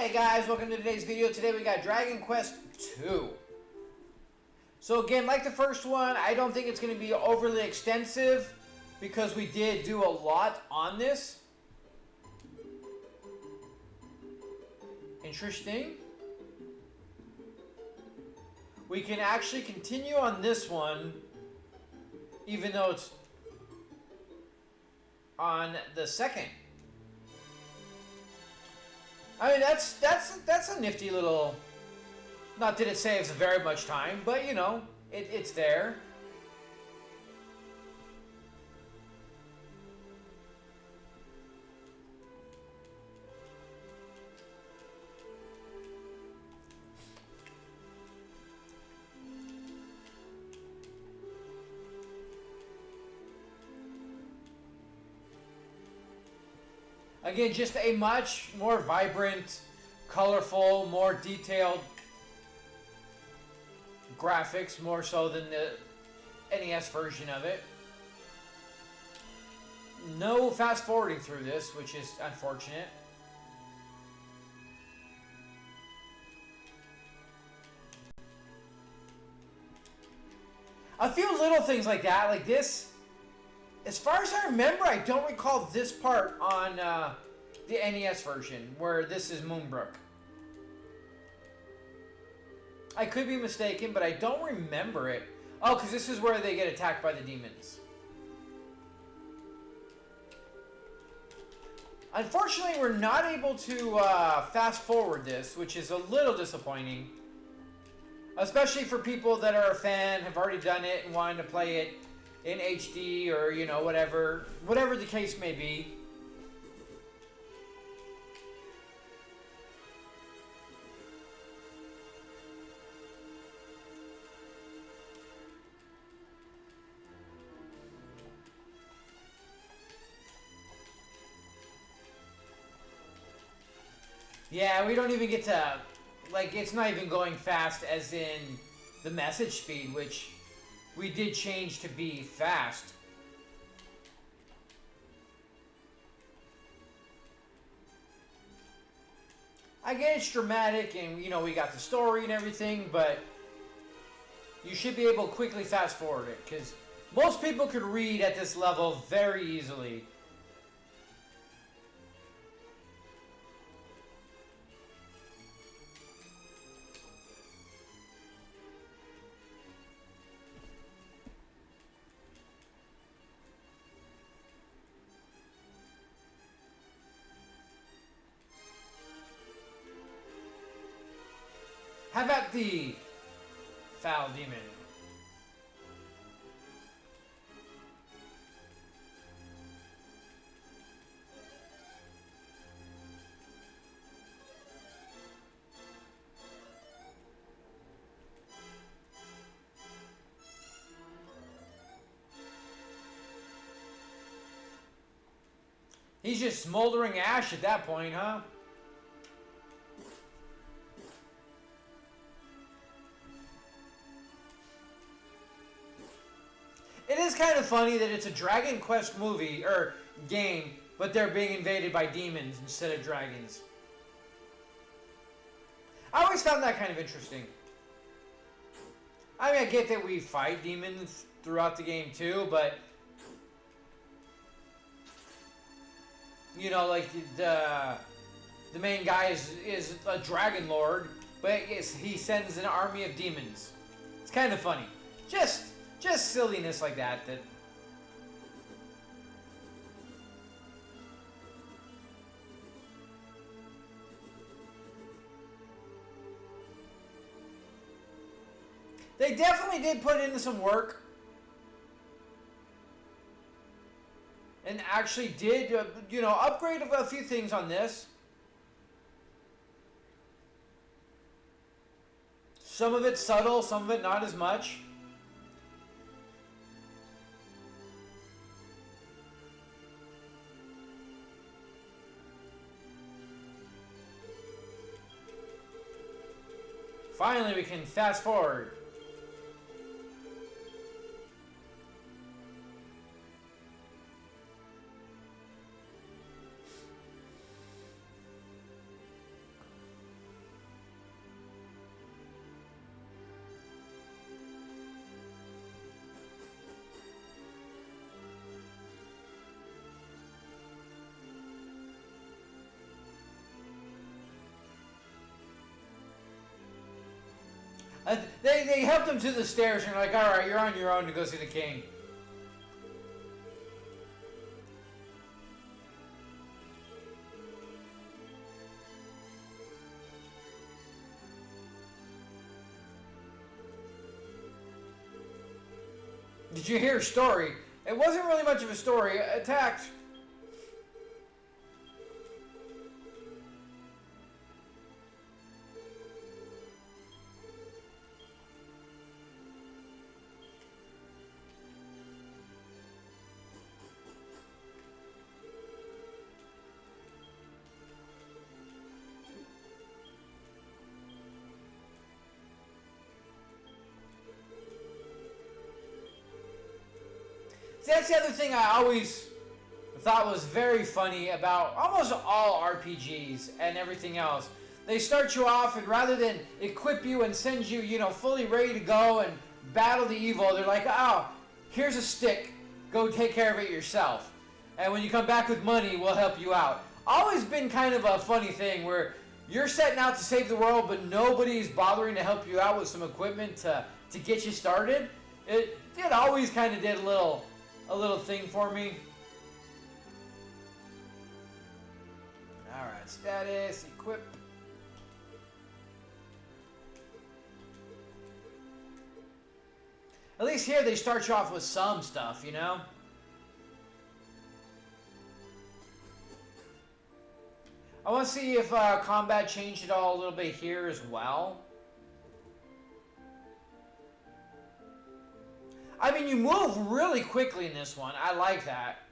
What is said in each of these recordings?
Hey guys, welcome to today's video. Today we got Dragon Quest II. So again, like the first one, I don't think it's going to be overly extensive because we did do a lot on this. Interesting. We can actually continue on this one even though it's on the second. I mean, that's a nifty little. Not that it saves very much time, but you know, it's there. Again, just a much more vibrant, colorful, more detailed graphics, more so than the NES version of it. No fast forwarding through this, which is unfortunate. A few little things like that, like this. As far as I remember, I don't recall this part on the NES version, where this is Moonbrook. I could be mistaken, but I don't remember it. Oh, because this is where they get attacked by the demons. Unfortunately, we're not able to fast forward this, which is a little disappointing. Especially for people that are a fan, have already done it, and wanted to play it in HD or, you know, whatever the case may be. Yeah, we don't even get to, like, it's not even going fast as in the message speed, which we did change to be fast. I get it's dramatic and, you know, we got the story and everything, but you should be able to quickly fast forward it, because most people could read at this level very easily. How about the foul demon? He's just smoldering ash at that point, huh? It is kind of funny that it's a Dragon Quest movie, or game, but they're being invaded by demons instead of dragons. I always found that kind of interesting. I mean, I get that we fight demons throughout the game too, but you know, like the main guy is a dragon lord, but he sends an army of demons. It's kind of funny. Just silliness like that. They definitely did put in some work. And actually did, you know, upgrade a few things on this. Some of it's subtle, some of it not as much. Finally, we can fast forward. They helped him to the stairs, and you're like, all right, you're on your own to go see the king. Did you hear a story? It wasn't really much of a story. Attacked. See, that's the other thing I always thought was very funny about almost all RPGs and everything else. They start you off, and rather than equip you and send you, you know, fully ready to go and battle the evil, they're like, oh, here's a stick. Go take care of it yourself. And when you come back with money, we'll help you out. Always been kind of a funny thing where you're setting out to save the world, but nobody's bothering to help you out with some equipment to get you started. It always kind of did a little thing for me. Alright, status, equip. At least here they start you off with some stuff, you know? I want to see if combat changed at all a little bit here as well. I mean, you move really quickly in this one. I like that.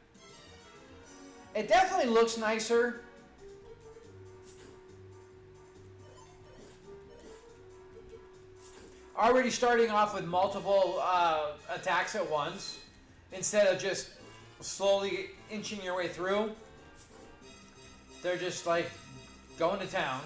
It definitely looks nicer. Already starting off with multiple attacks at once, instead of just slowly inching your way through. They're just like going to town.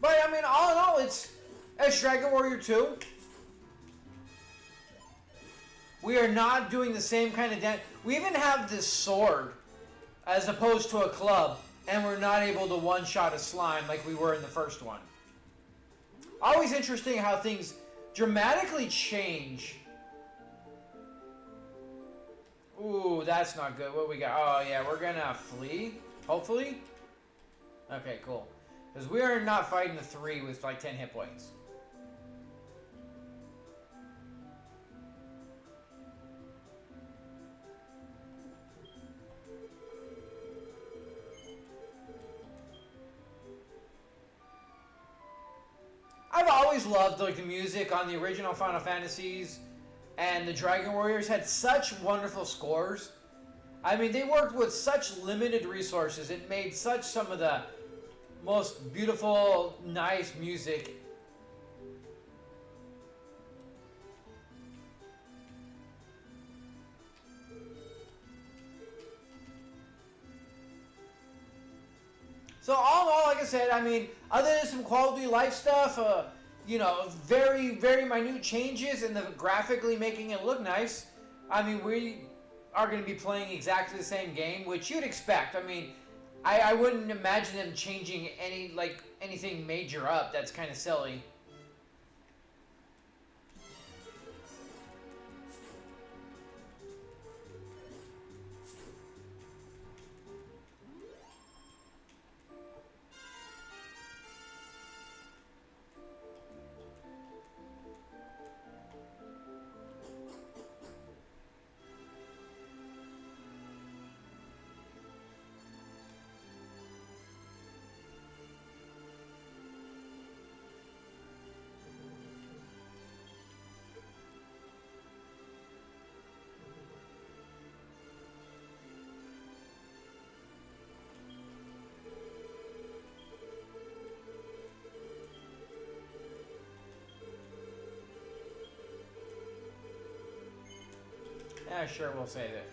But I mean, all in all, it's Dragon Warrior 2. We are not doing the same kind of damage. We even have this sword as opposed to a club, and we're not able to one-shot a slime like we were in the first one. Always interesting how things dramatically change. Ooh, that's not good. What we got? Oh, yeah, we're gonna flee, hopefully. Okay, cool. Because we are not fighting the 3 with like 10 hit points. I've always loved like the music on the original Final Fantasies, and the Dragon Warriors had such wonderful scores. I mean, they worked with such limited resources. It made some of the most beautiful, nice music. So all in all, like I said, I mean, other than some quality of life stuff, you know, very, very minute changes and the graphically making it look nice, I mean, we are going to be playing exactly the same game, which you'd expect. I mean, I wouldn't imagine them changing anything major up. That's kind of silly. Yeah, sure, we'll save it.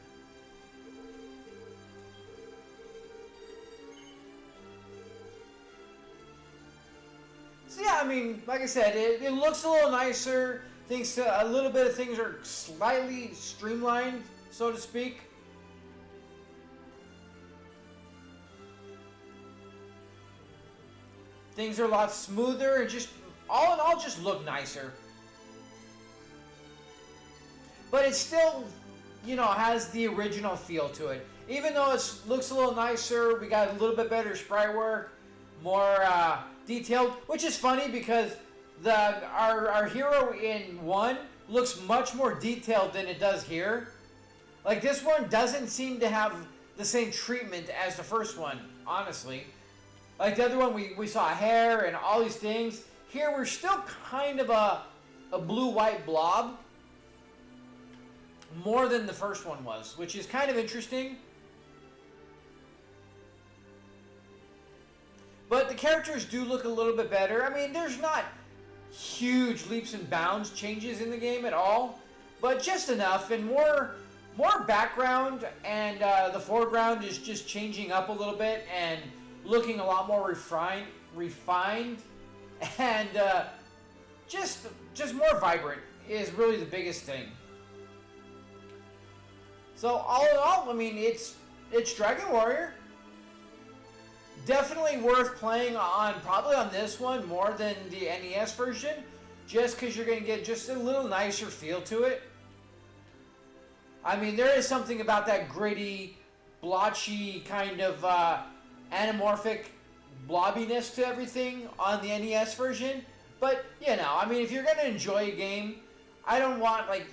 I mean, like I said, it looks a little nicer. Things, a little bit of things are slightly streamlined, so to speak. Things are a lot smoother and just, all in all, just look nicer. But it still, you know, has the original feel to it. Even though it looks a little nicer, we got a little bit better sprite work, more detailed, which is funny because our hero in 1 looks much more detailed than it does here. Like, this one doesn't seem to have the same treatment as the first one, honestly. Like the other one, we saw hair and all these things. Here, we're still kind of a blue-white blob. More than the first one was, which is kind of interesting. But the characters do look a little bit better. I mean, there's not huge leaps and bounds changes in the game at all, but just enough, and more background, and the foreground is just changing up a little bit and looking a lot more refined, and just more vibrant is really the biggest thing. So all in all, I mean, it's Dragon Warrior. Definitely worth playing probably on this one more than the NES version, just because you're going to get just a little nicer feel to it. I mean, there is something about that gritty, blotchy kind of anamorphic blobbiness to everything on the NES version. But, you know, I mean, if you're going to enjoy a game, I don't want, like,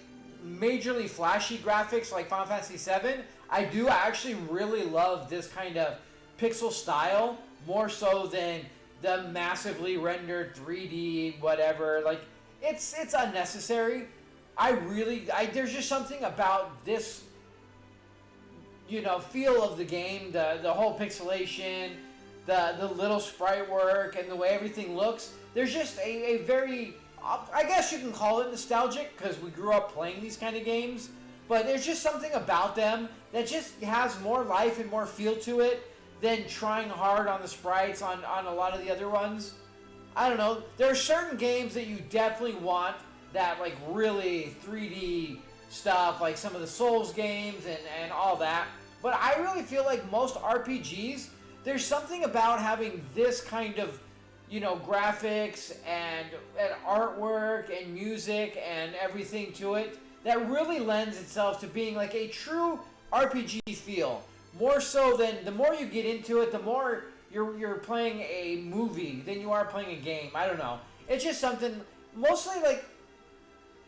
majorly flashy graphics like Final Fantasy VII. I do actually really love this kind of pixel style more so than the massively rendered 3D whatever. Like, it's unnecessary. There's just something about this, you know, feel of the game, the whole pixelation, the little sprite work, and the way everything looks. There's just a very, I guess you can call it nostalgic because we grew up playing these kind of games, but there's just something about them that just has more life and more feel to it than trying hard on the sprites on a lot of the other ones. I don't know. There are certain games that you definitely want that, like, really 3D stuff, like some of the Souls games and all that. But I really feel like most RPGs, there's something about having this kind of, you know, graphics and artwork and music and everything to it that really lends itself to being like a true RPG feel. More so than, the more you get into it, the more you're playing a movie than you are playing a game. I don't know. It's just something, mostly like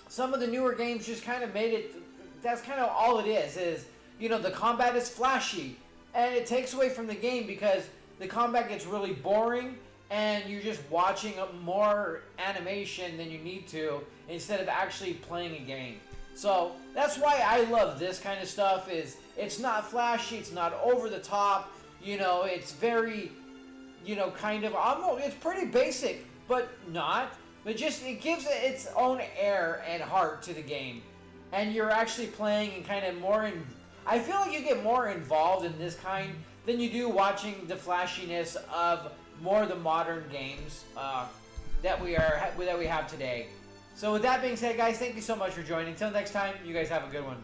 some of the newer games just kind of made it, that's kind of all it is, you know, the combat is flashy. And it takes away from the game because the combat gets really boring and you're just watching more animation than you need to instead of actually playing a game. So that's why I love this kind of stuff. Is it's not flashy, it's not over the top, you know, it's very, you know, kind of almost, it's pretty basic, but not. But just, it gives it its own air and heart to the game. And you're actually playing and kind of more in, I feel like you get more involved in this kind than you do watching the flashiness of more of the modern games that we have today. So with that being said, guys, thank you so much for joining. Until next time, you guys have a good one.